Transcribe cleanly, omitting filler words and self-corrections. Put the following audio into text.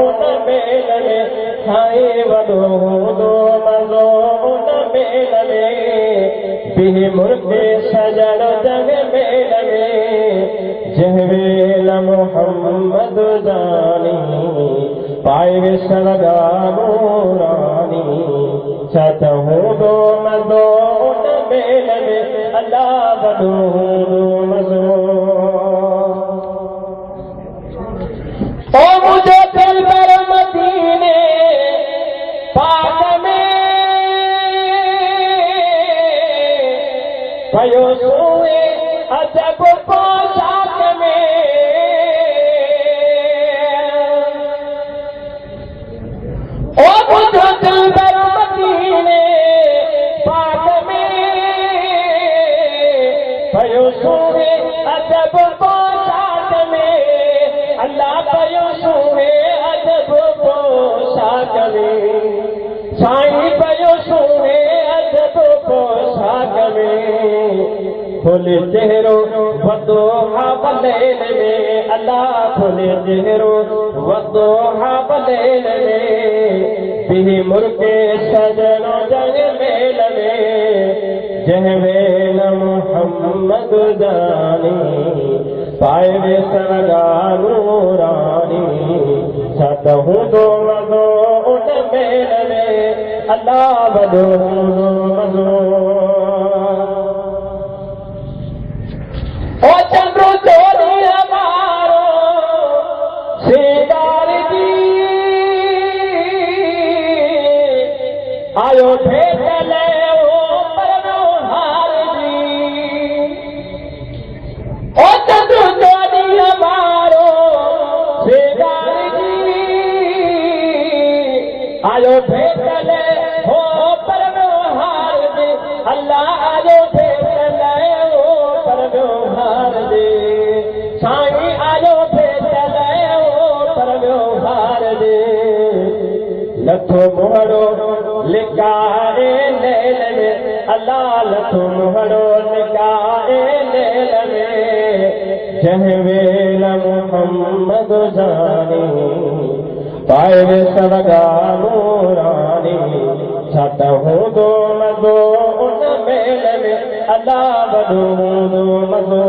उन मेल में साईं वॾो हूंदो मज़ो उन मेल में बिह मुर्गे सजण जग मेल में जंहिं वेल मोहम्मद जानी पाए विसण नूरानी छा त हूंदो मज़ो उन मेल में अल्लाह वॾो हूंदो मज़ो ओ मुझे दिल पर मदीने पाक में भयो सोए अजब पोशाक में ओ मुझे दिल पर मदीने पाक में भयो सोए अजब पोशाक में अल्लाह भयो सोए अजब पोशाक में साईं भयो सोए अजब पोशाक में खोले चेहरो वदो हाबलेल में अल्लाह खोले चेहरो वदो हाबलेल में बिह मुर्गे सजनो जग मेल में जंहिं वेल मोहम्मद जानी पाए विसण नूरानी छा त हूंदो मज़ो उन मेल में अल्लाह वॾो हूंदो मज़ो ओ चंद्रो चोरी हमारो श्रीदार जी आयो भेटल ओ परनोहार जी ओ चंद्रो चोरी हमारो श्रीदार जी आयो भेटल हो परनोहार जी अल्लाह आयो भेटल ओ परनोहार जी साईं आयो भेटल ओ परनोहार जी लथो मोहरो लिकाए लेल में अल्लाह लथो मोहरो लिकाए लेल में जंहिं वेल मोहम्मद जानी पाए विसण नूरानी छा त हूंदो मज़ो उन मेल में अल्लाह वॾो हूंदो मज़ो